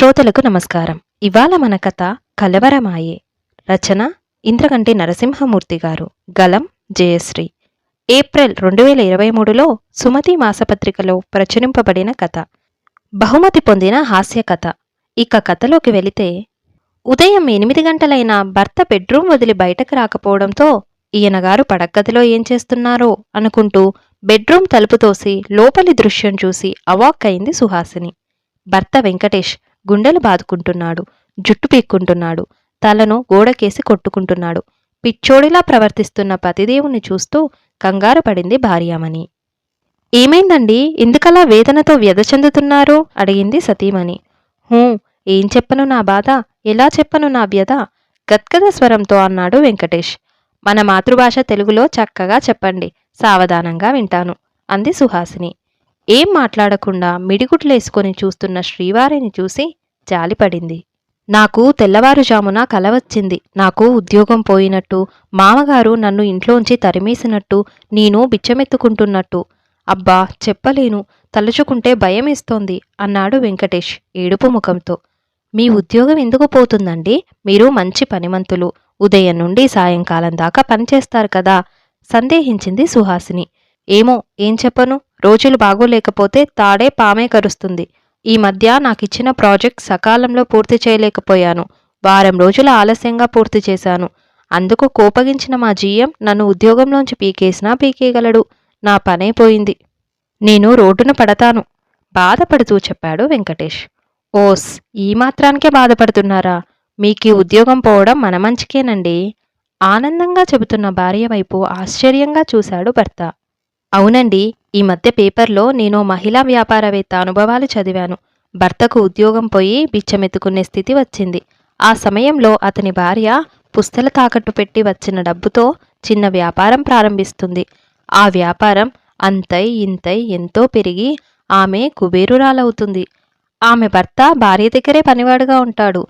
శ్రోతలకు నమస్కారం. ఇవాళ మన కథ కలవరమాయే. రచన ఇంద్రగంటి నరసింహమూర్తి గారు. గలం జయశ్రీ. ఏప్రిల్ 2023లో సుమతి మాసపత్రికలో ప్రచురింపబడిన కథ. బహుమతి పొందిన హాస్య కథ. ఇక కథలోకి వెళితే, ఉదయం 8 గంటలైనా భర్త బెడ్రూమ్ వదిలి బయటకు రాకపోవడంతో ఈయనగారు పడగ్గదిలో ఏం చేస్తున్నారో అనుకుంటూ బెడ్రూమ్ తలుపు తోసి లోపలి దృశ్యం చూసి అవాక్కయింది సుహాసిని. భర్త వెంకటేష్ గుండెలు బాదుకుంటున్నాడు, జుట్టు పీక్కుంటున్నాడు, తలను గోడకేసి కొట్టుకుంటున్నాడు. పిచ్చోడిలా ప్రవర్తిస్తున్న పతిదేవుని చూస్తూ కంగారు పడింది భార్యామణి. ఏమైందండి, ఎందుకలా వేదనతో వ్యధ చెందుతున్నారు? అడిగింది సతీమణి. ఏం చెప్పను నా బాధ, ఎలా చెప్పను నా వ్యధ? గద్గద స్వరంతో అన్నాడు వెంకటేష్. మన మాతృభాష తెలుగులో చక్కగా చెప్పండి, సావధానంగా వింటాను అంది సుహాసిని. ఏం మాట్లాడకుండా మిడిగుడ్లేసుకొని చూస్తున్న శ్రీవారిని చూసి జాలిపడింది. నాకు తెల్లవారుజామున కల వచ్చింది. నాకు ఉద్యోగం పోయినట్టు, మామగారు నన్ను ఇంట్లోంచి తరిమేసినట్టు, నేను బిచ్చమెత్తుకుంటున్నట్టు. అబ్బా చెప్పలేను, తలుచుకుంటే భయమేస్తోంది అన్నాడు వెంకటేష్ ఏడుపు ముఖంతో. మీ ఉద్యోగం ఎందుకు పోతుందండి? మీరు మంచి పనిమంతులు, ఉదయం నుండి సాయంకాలం దాకా పనిచేస్తారు కదా సందేహించింది సుహాసిని. ఏమో, ఏం చెప్పను, రోజులు బాగోలేకపోతే తాడే పామే కరుస్తుంది. ఈ మధ్య నాకిచ్చిన ప్రాజెక్ట్ సకాలంలో పూర్తి చేయలేకపోయాను. వారం రోజుల ఆలస్యంగా పూర్తి చేశాను. అందుకు కోపగించిన మా జీఎం నన్ను ఉద్యోగంలోంచి పీకేసినా పీకేయగలడు. నా పనైపోయింది. నేను రోడ్డున పడతాను బాధపడుతూ చెప్పాడు వెంకటేష్. ఓస్, ఈ మాత్రానికే బాధపడుతున్నారా? మీకీ ఉద్యోగం పోవడం మన మంచికేనండి ఆనందంగా చెబుతున్న భార్య వైపు ఆశ్చర్యంగా చూశాడు భర్త. అవునండి, ఈ మధ్య పేపర్లో నేను మహిళా వ్యాపారవేత్త అనుభవాలు చదివాను. భర్తకు ఉద్యోగం పోయి బిచ్చమెత్తుకునే స్థితి వచ్చింది. ఆ సమయంలో అతని భార్య పుస్తల తాకట్టు పెట్టి వచ్చిన డబ్బుతో చిన్న వ్యాపారం ప్రారంభిస్తుంది. ఆ వ్యాపారం అంతై ఇంతై ఎంతో పెరిగి ఆమె కుబేరురాలవుతుంది. ఆమె భర్త భార్య దగ్గరే పనివాడుగా ఉంటాడు.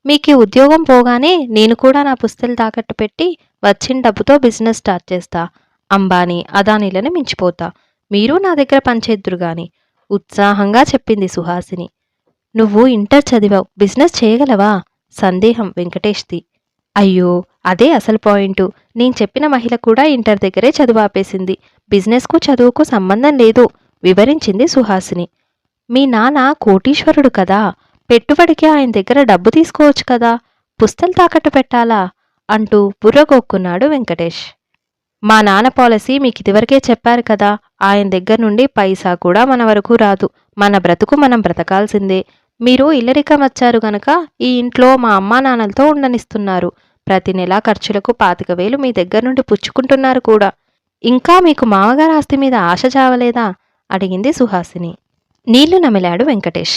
మీకీ ఉద్యోగం పోగానే నేను కూడా నా పుస్తలు తాకట్టు పెట్టి వచ్చిన డబ్బుతో బిజినెస్ స్టార్ట్ చేస్తా. అంబానీ అదానీలను మించిపోతా. మీరు నా దగ్గర పనిచేద్దురుగాని ఉత్సాహంగా చెప్పింది సుహాసిని. నువ్వు ఇంటర్ చదివావు, బిజినెస్ చేయగలవా? సందేహం వెంకటేష్ది. అయ్యో, అదే అసలు పాయింటు. నేను చెప్పిన మహిళ కూడా ఇంటర్ దగ్గరే చదువు ఆపేసింది. బిజినెస్కు చదువుకు సంబంధం లేదు వివరించింది సుహాసిని. మీ నాన్న కోటీశ్వరుడు కదా, పెట్టుబడికి ఆయన దగ్గర డబ్బు తీసుకోవచ్చు కదా, పుస్తలు తాకట్టు పెట్టాలా అంటూ బుర్రగొక్కున్నాడు వెంకటేష్. మా నాన్న పాలసీ మీకు ఇదివరకే చెప్పారు కదా, ఆయన దగ్గర నుండి పైసా కూడా మన వరకు రాదు. మన బ్రతుకు మనం బ్రతకాల్సిందే. మీరు ఇల్లరికం వచ్చారు గనక ఈ ఇంట్లో మా అమ్మా నాన్నలతో ఉండనిస్తున్నారు. ప్రతి నెలా ఖర్చులకు 25,000 మీ దగ్గర నుండి పుచ్చుకుంటున్నారు కూడా. ఇంకా మీకు మామగారు ఆస్తి మీద ఆశ చావలేదా అడిగింది సుహాసిని. నీళ్లు నమిలాడు వెంకటేష్.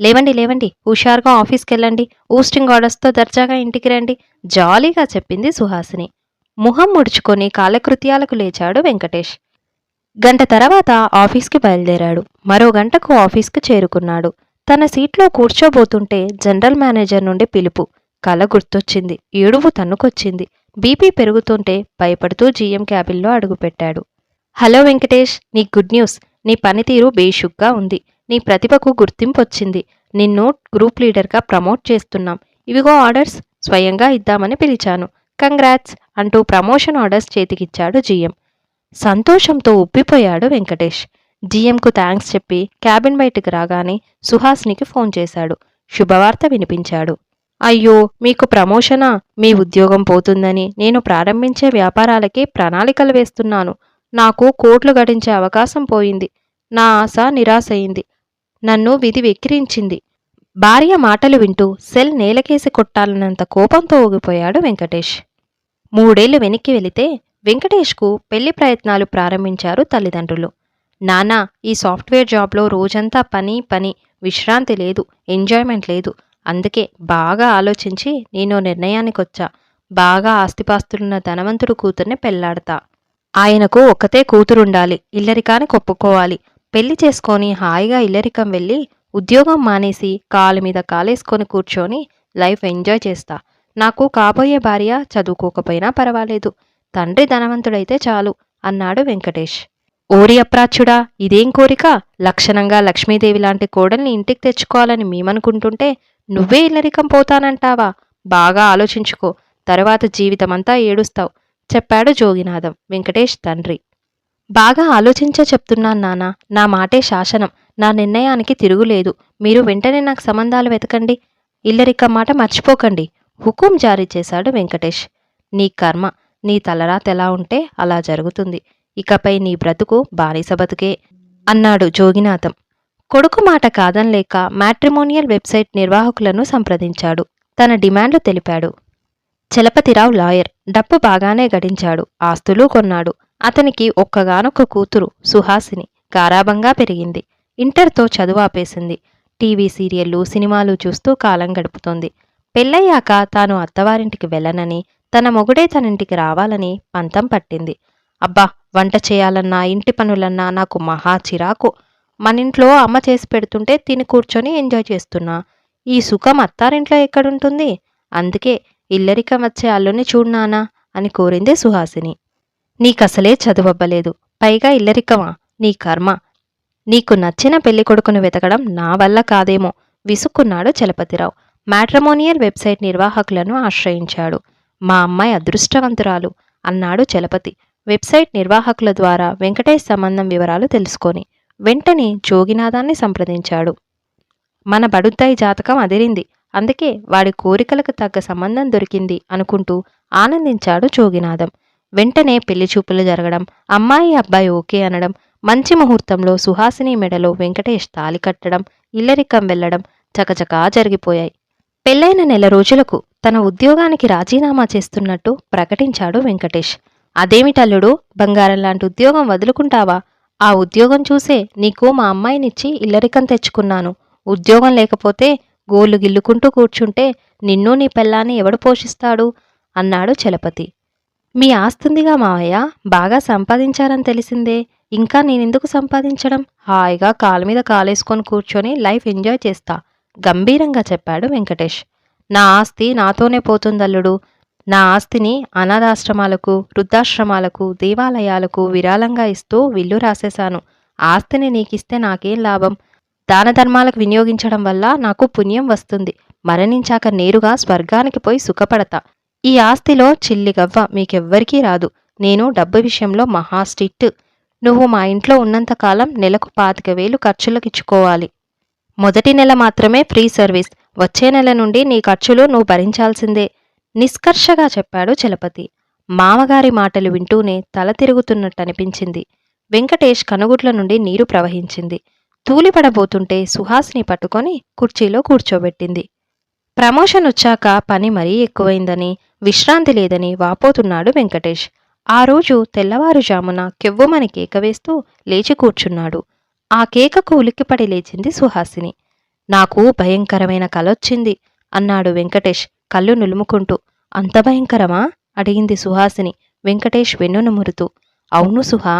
లేవండి లేవండి, హుషారుగా ఆఫీస్కెళ్ళండి, ఊస్టింగ్ ఆర్డర్స్తో దర్జాగా ఇంటికి రండి జాలీగా చెప్పింది సుహాసిని. ముఖం ముడుచుకొని కాలకృత్యాలకు లేచాడు వెంకటేష్. గంట తర్వాత ఆఫీస్కి బయలుదేరాడు. మరో గంటకు ఆఫీస్కి చేరుకున్నాడు. తన సీట్లో కూర్చోబోతుంటే జనరల్ మేనేజర్ నుండి పిలుపు. కల గుర్తొచ్చింది, ఏడుపు తన్నుకొచ్చింది. బీపీ పెరుగుతుంటే భయపడుతూ జీఎం క్యాబిన్లో అడుగుపెట్టాడు. హలో వెంకటేష్, నీ గుడ్ న్యూస్. నీ పనితీరు బేషుగ్గా ఉంది. నీ ప్రతిభకు గుర్తింపు వచ్చింది. నిన్ను గ్రూప్ లీడర్గా ప్రమోట్ చేస్తున్నాం. ఇవిగో ఆర్డర్స్, స్వయంగా ఇద్దామని పిలిచాను. కంగ్రాట్స్ అంటూ ప్రమోషన్ ఆర్డర్స్ చేతికిచ్చాడు జీఎం. సంతోషంతో ఉబ్బిపోయాడు వెంకటేష్. జీఎంకు థ్యాంక్స్ చెప్పి క్యాబిన్ బయటికి రాగానే సుహాస్నికి ఫోన్ చేశాడు. శుభవార్త వినిపించాడు. అయ్యో, మీకు ప్రమోషనా? మీ ఉద్యోగం పోతుందని నేను ప్రారంభించే వ్యాపారాలకి ప్రణాళికలు వేస్తున్నాను. నాకు కోట్లు గడించే అవకాశం పోయింది. నా ఆశ నిరాశయింది. నన్ను విధి వెక్కిరించింది. భార్య మాటలు వింటూ సెల్ నేలకేసి కొట్టాలన్నంత కోపంతో ఊగిపోయాడు వెంకటేష్. 3 ఏళ్లు వెనక్కి వెళితే వెంకటేష్కు పెళ్లి ప్రయత్నాలు ప్రారంభించారు తల్లిదండ్రులు. నానా, ఈ సాఫ్ట్వేర్ జాబ్లో రోజంతా పని పని, విశ్రాంతి లేదు, ఎంజాయ్మెంట్ లేదు. అందుకే బాగా ఆలోచించి నేను నిర్ణయానికొచ్చా. బాగా ఆస్తిపాస్తులున్న ధనవంతుడు కూతుర్ని పెళ్లాడతా. ఆయనకు ఒక్కతే కూతురుండాలి. ఇల్లరికాని కొప్పుకోవాలి. పెళ్లి చేసుకొని హాయిగా ఇల్లరికం వెళ్ళి ఉద్యోగం మానేసి కాలు మీద కాలేసుకొని కూర్చొని లైఫ్ ఎంజాయ్ చేస్తా. నాకు కాబోయే భార్య చదువుకోకపోయినా పర్వాలేదు, తండ్రి ధనవంతుడైతే చాలు అన్నాడు వెంకటేష్. ఓరి అప్రాచ్యుడా, ఇదేం కోరిక? లక్షణంగా లక్ష్మీదేవి లాంటి కోడల్ని ఇంటికి తెచ్చుకోవాలని మేమనుకుంటుంటే నువ్వే ఇల్లరికం పోతానంటావా? బాగా ఆలోచించుకో, తరువాత జీవితమంతా ఏడుస్తావు, చెప్పాడు జోగినాథం, వెంకటేష్ తండ్రి. బాగా ఆలోచించే చెప్తున్నాను నాన్న, నా మాటే శాసనం, నా నిర్ణయానికి తిరుగులేదు. మీరు వెంటనే నాకు సంబంధాలు వెతకండి, ఇల్లరికం మాట మర్చిపోకండి, హుకుం జారీ చేశాడు వెంకటేష్. నీ కర్మ, నీ తలరాత ఎలా ఉంటే అలా జరుగుతుంది. ఇకపై నీ బ్రతుకు బానిస బతుకే అన్నాడు జోగినాథం. కొడుకు మాట కాదనలేక మ్యాట్రిమోనియల్ వెబ్సైట్ నిర్వాహకులను సంప్రదించాడు. తన డిమాండ్లు తెలిపాడు. చలపతిరావు లాయర్, డబ్బు బాగానే గడించాడు, ఆస్తులు కొన్నాడు. అతనికి ఒక్కగానొక్క కూతురు సుహాసిని, గారాబంగా పెరిగింది. ఇంటర్తో చదువు ఆపేసింది. టీవీ సీరియళ్లు, సినిమాలు చూస్తూ కాలం గడుపుతోంది. పెళ్ళయ్యాక తాను అత్తవారింటికి వెళ్ళనని, తన మొగుడే తనింటికి రావాలని పంతం పట్టింది. అబ్బా, వంట చేయాలన్నా ఇంటి పనులన్నా నాకు మహా చిరాకు. మనింట్లో అమ్మ చేసి పెడుతుంటే తిని కూర్చొని ఎంజాయ్ చేస్తున్నా. ఈ సుఖం అత్తారింట్లో ఎక్కడుంటుంది? అందుకే ఇల్లరికం వచ్చే అల్లుని చూడ్నానా అని కోరింది సుహాసిని. నీకసలే చదువబ్బలేదు, పైగా ఇల్లరికమా? నీ కర్మ. నీకు నచ్చిన పెళ్లికొడుకును వెతకడం నా వల్ల కాదేమో విసుక్కున్నాడు చలపతిరావు. మ్యాట్రిమోనియల్ వెబ్సైట్ నిర్వాహకులను ఆశ్రయించాడు. మా అమ్మాయి అదృష్టవంతురాలు అన్నాడు చలపతి. వెబ్సైట్ నిర్వాహకుల ద్వారా వెంకటేష్ సంబంధం వివరాలు తెలుసుకొని వెంటనే జోగినాథాన్ని సంప్రదించాడు. మన బడుద్దాయి జాతకం అదిరింది, అందుకే వాడి కోరికలకు తగ్గ సంబంధం దొరికింది అనుకుంటూ ఆనందించాడు జోగినాథం. వెంటనే పెళ్లి చూపులు జరగడం, అమ్మాయి అబ్బాయి ఓకే అనడం, మంచి ముహూర్తంలో సుహాసిని మెడలో వెంకటేష్ తాలి కట్టడం, ఇల్లరికం వెళ్లడం చకచకా జరిగిపోయాయి. పెళ్లైన నెల రోజులకు తన ఉద్యోగానికి రాజీనామా చేస్తున్నట్టు ప్రకటించాడు వెంకటేష్. అదేమిటల్లుడు, బంగారం లాంటి ఉద్యోగం వదులుకుంటావా? ఆ ఉద్యోగం చూసే నీకు మా అమ్మాయినిచ్చి ఇల్లరికం తెచ్చుకున్నాను. ఉద్యోగం లేకపోతే గోళ్లు గిల్లుకుంటూ కూర్చుంటే నిన్ను నీ పెళ్ళాన్ని ఎవడు పోషిస్తాడు అన్నాడు చలపతి. మీ ఆస్తుందిగా మావయ్య, బాగా సంపాదించారని తెలిసిందే. ఇంకా నేనెందుకు సంపాదించడం? హాయిగా కాలు మీద కాలేసుకొని కూర్చొని లైఫ్ ఎంజాయ్ చేస్తా గంభీరంగా చెప్పాడు వెంకటేష్. నా ఆస్తి నాతోనే పోతుందల్లుడు. నా ఆస్తిని అనాథాశ్రమాలకు, వృద్ధాశ్రమాలకు, దేవాలయాలకు విరాళంగా ఇస్తూ విల్లు రాసేశాను. ఆస్తిని నీకిస్తే నాకేం లాభం? దాన ధర్మాలకు వినియోగించడం వల్ల నాకు పుణ్యం వస్తుంది. మరణించాక నేరుగా స్వర్గానికి పోయి సుఖపడతా. ఈ ఆస్తిలో చిల్లిగవ్వ మీకెవ్వరికీ రాదు. నేను డబ్బు విషయంలో మహా స్ట్రిక్ట్. నువ్వు మా ఇంట్లో ఉన్నంతకాలం నెలకు 25,000 ఖర్చులకిచ్చుకోవాలి. మొదటి నెల మాత్రమే ఫ్రీ సర్వీస్. వచ్చే నెల నుండి నీ ఖర్చులు నువ్వు భరించాల్సిందే నిష్కర్షగా చెప్పాడు చలపతి. మామగారి మాటలు వింటూనే తల తిరుగుతున్నట్టనిపించింది. వెంకటేష్ కనుగుడ్ల నుండి నీరు ప్రవహించింది. తూలిపడబోతుంటే సుహాసిని పట్టుకొని కుర్చీలో కూర్చోబెట్టింది. ప్రమోషన్ వచ్చాక పని మరీ ఎక్కువైందని, విశ్రాంతి లేదని వాపోతున్నాడు వెంకటేష్. ఆ రోజు తెల్లవారుజామున కెవ్వుమని కేక వేస్తూ లేచి కూర్చున్నాడు. ఆ కేకకు ఉలిక్కిపడి లేచింది సుహాసిని. నాకు భయంకరమైన కలొచ్చింది అన్నాడు వెంకటేష్ కళ్ళు నులుముకుంటూ. అంత భయంకరమా? అడిగింది సుహాసిని వెంకటేష్ వెన్ను నుమురుతూ. అవును సుహా,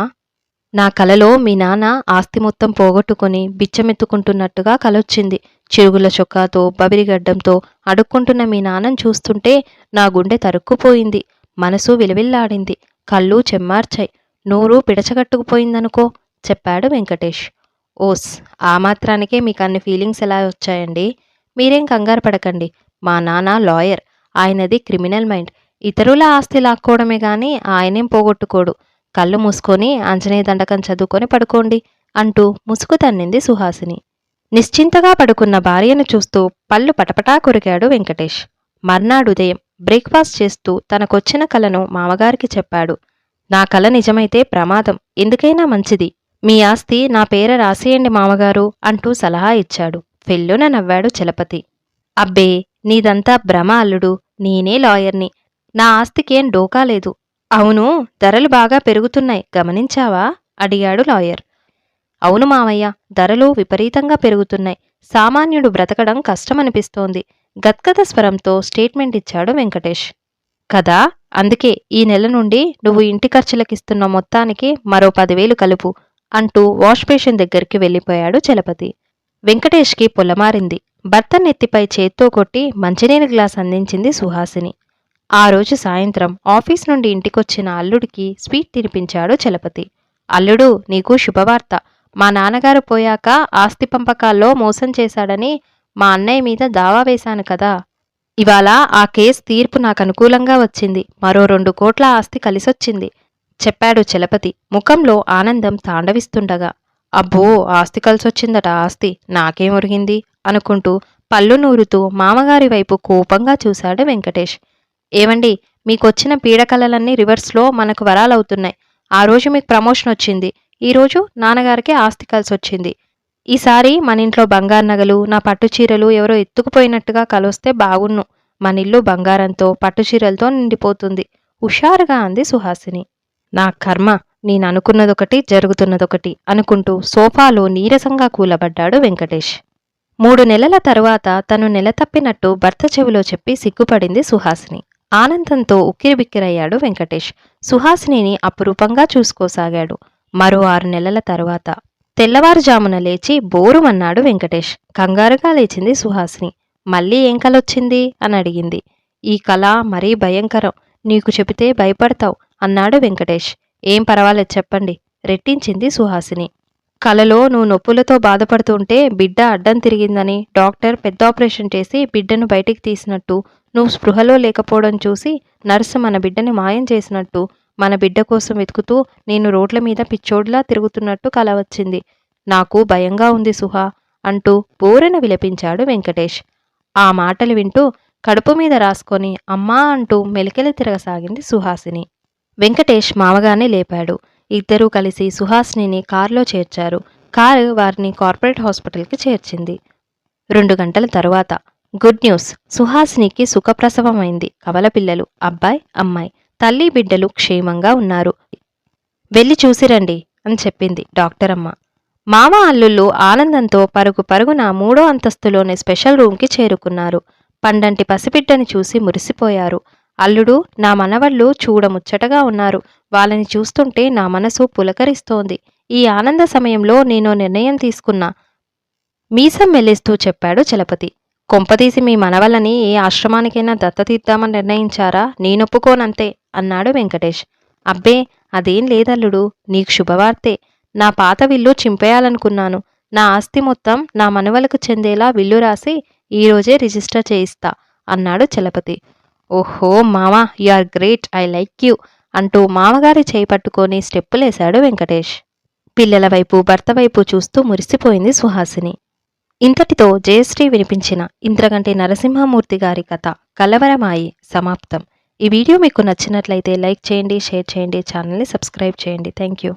నా కలలో మీ నాన్న ఆస్తి మొత్తం పోగొట్టుకుని బిచ్చమెత్తుకుంటున్నట్టుగా కలొచ్చింది. చిరుగుల చొక్కాతో, బబిరిగడ్డంతో అడుక్కుంటున్న మీ నాన్నను చూస్తుంటే నా గుండె తరుక్కుపోయింది. మనసు విలవిల్లాడింది. కళ్ళు చెమ్మార్చాయి. నోరు పిడచగట్టుకుపోయిందనుకో చెప్పాడు వెంకటేష్. ఓస్, ఆ మాత్రానికే మీకు అన్ని ఫీలింగ్స్ ఎలా వచ్చాయండి? మీరేం కంగారు పడకండి. మా నాన్న లాయర్. ఆయనది క్రిమినల్ మైండ్. ఇతరుల ఆస్తి లాక్కోవడమే గాని ఆయనేం పోగొట్టుకోడు. కళ్ళు మూసుకొని ఆంజనేయ దండకం చదువుకొని పడుకోండి అంటూ ముసుగు తన్నింది సుహాసిని. నిశ్చింతగా పడుకున్న భార్యను చూస్తూ పళ్ళు పటపటా కొరికాడు వెంకటేష్. మర్నాడుదయం బ్రేక్ఫాస్ట్ చేస్తూ తనకొచ్చిన కలను మామగారికి చెప్పాడు. నా కల నిజమైతే ప్రమాదం, ఎందుకైనా మంచిది. మీ ఆస్తి నా పేర రాసేయండి మామగారు అంటూ సలహా ఇచ్చాడు. ఫెల్లున నవ్వాడు చలపతి. అబ్బే, నీదంతా భ్రమ అల్లుడు. నేనే లాయర్ని. నా ఆస్తికేం డోకా లేదు. అవును, ధరలు బాగా పెరుగుతున్నాయి, గమనించావా అడిగాడు లాయర్. అవును మామయ్య, ధరలు విపరీతంగా పెరుగుతున్నాయి. సామాన్యుడు బ్రతకడం కష్టమనిపిస్తోంది గద్గద స్వరంతో స్టేట్మెంట్ ఇచ్చాడు వెంకటేష్. కదా, అందుకే ఈ నెల నుండి నువ్వు ఇంటి ఖర్చులకిస్తున్న మొత్తానికి మరో 10,000 కలుపు అంటూ వాష్ బేసిన్ దగ్గరికి వెళ్ళిపోయాడు చలపతి. వెంకటేష్కి పొలమారింది. భర్త నెత్తిపై చేత్తో కొట్టి మంచినీళ్ళ గ్లాస్ అందించింది సుహాసిని. ఆ రోజు సాయంత్రం ఆఫీస్ నుండి ఇంటికొచ్చిన అల్లుడికి స్వీట్ తినిపించాడు చలపతి. అల్లుడు, నీకు శుభవార్త. మా నాన్నగారు పోయాక ఆస్తి పంపకాల్లో మోసం చేశాడని మా అన్నయ్య మీద దావా వేశాను కదా. ఇవాళ ఆ కేసు తీర్పు నాకు అనుకూలంగా వచ్చింది. మరో 2 కోట్ల ఆస్తి కలిసొచ్చింది చెప్పాడు చలపతి ముఖంలో ఆనందం తాండవిస్తుండగా. అబ్బో, ఆస్తి కలిసొచ్చిందట ఆస్తి, నాకేమొరిగింది అనుకుంటూ పళ్ళు నూరుతూ మామగారి వైపు కోపంగా చూశాడు వెంకటేష్. ఏవండి, మీకొచ్చిన పీడకలలన్నీ రివర్స్లో మనకు వరాలవుతున్నాయి. ఆ రోజు మీకు ప్రమోషన్ వచ్చింది, ఈరోజు నాన్నగారికి ఆస్తి కలిసొచ్చింది. ఈసారి మన ఇంట్లో బంగారు నగలు, నా పట్టుచీరలు ఎవరో ఎత్తుకుపోయినట్టుగా కలొస్తే బాగున్ను. మనిల్లు బంగారంతో పట్టుచీరలతో నిండిపోతుంది హుషారుగా అంది సుహాసిని. నా కర్మ, నేననుకున్నదొకటి జరుగుతున్నదొకటి అనుకుంటూ సోఫాలో నీరసంగా కూలబడ్డాడు వెంకటేష్. 3 నెలల తరువాత తను నెలతప్పినట్టు భర్త చెవిలో చెప్పి సిగ్గుపడింది సుహాసిని. ఆనందంతో ఉక్కిరిబిక్కిరయ్యాడు వెంకటేష్. సుహాసినిని అపురూపంగా చూసుకోసాగాడు. మరో 6 నెలల తరువాత తెల్లవారుజామున లేచి బోరుమన్నాడు వెంకటేష్. కంగారుగా లేచింది సుహాసిని. మళ్ళీ ఏం కలొచ్చింది అని అడిగింది. ఈ కళ మరీ భయంకరం, నీకు చెబితే భయపడతావు అన్నాడు వెంకటేష్. ఏం పర్వాలేదు చెప్పండి రెట్టించింది సుహాసిని. కలలో నువ్వు నొప్పులతో బాధపడుతుంటే బిడ్డ అడ్డం తిరిగిందని డాక్టర్ పెద్ద ఆపరేషన్ చేసి బిడ్డను బయటికి తీసినట్టు, నువ్వు స్పృహలో లేకపోవడం చూసి నర్సు మన బిడ్డని మాయం చేసినట్టు, మన బిడ్డ కోసం వెతుకుతూ నేను రోడ్ల మీద పిచ్చోడ్లా తిరుగుతున్నట్టు కల వచ్చింది. నాకు భయంగా ఉంది సుహా అంటూ బోరెన విలపించాడు వెంకటేష్. ఆ మాటలు వింటూ కడుపు మీద రాసుకొని అమ్మా అంటూ మెలికెలు తిరగసాగింది సుహాసిని. వెంకటేష్ మామగానే లేపాడు. ఇద్దరూ కలిసి సుహాసినిని కారులో చేర్చారు. కారు వారిని కార్పొరేట్ హాస్పిటల్కి చేర్చింది. 2 గంటల తరువాత గుడ్ న్యూస్, సుహాసినికి సుఖప్రసవమైంది. కవలపిల్లలు, అబ్బాయి అమ్మాయి. తల్లి బిడ్డలు క్షేమంగా ఉన్నారు. వెళ్ళి చూసిరండి అని చెప్పింది డాక్టరమ్మ. మామ అల్లుళ్ళు ఆనందంతో పరుగు పరుగున 3వ అంతస్తులోని స్పెషల్ రూమ్కి చేరుకున్నారు. పండంటి పసిబిడ్డని చూసి మురిసిపోయారు. అల్లుడు, నా మనవళ్ళు చూడముచ్చటగా ఉన్నారు. వాళ్ళని చూస్తుంటే నా మనసు పులకరిస్తోంది. ఈ ఆనంద సమయంలో నేను నిర్ణయం తీసుకున్నా మీసం మెల్లిస్తూ చెప్పాడు చలపతి. కొంపదీసి మీ మనవలని ఏ ఆశ్రమానికైనా దత్తతీద్దామని నిర్ణయించారా? నేనొప్పుకోనంతే అన్నాడు వెంకటేష్. అబ్బే, అదేం లేదల్లుడు, నీకు శుభవార్తే. నా పాత విల్లు చింపేయాలనుకున్నాను. నా ఆస్తి మొత్తం నా మనవలకు చెందేలా విల్లు రాసి ఈరోజే రిజిస్టర్ చేయిస్తా అన్నాడు చలపతి. ఓహో మామా, you are great, I like you అంటూ మామగారి చేయి పట్టుకొని స్టెప్పులేశాడు వెంకటేష్. పిల్లల వైపు భర్త వైపు చూస్తూ మురిసిపోయింది సుహాసిని. ఇంతటితో జయశ్రీ వినిపించిన ఇంద్రగంటి నరసింహమూర్తి గారి కథ కలవరమాయి సమాప్తం. ఈ వీడియో మీకు నచ్చినట్లయితే లైక్ చేయండి, షేర్ చేయండి, ఛానల్ని సబ్స్క్రైబ్ చేయండి. Thank you.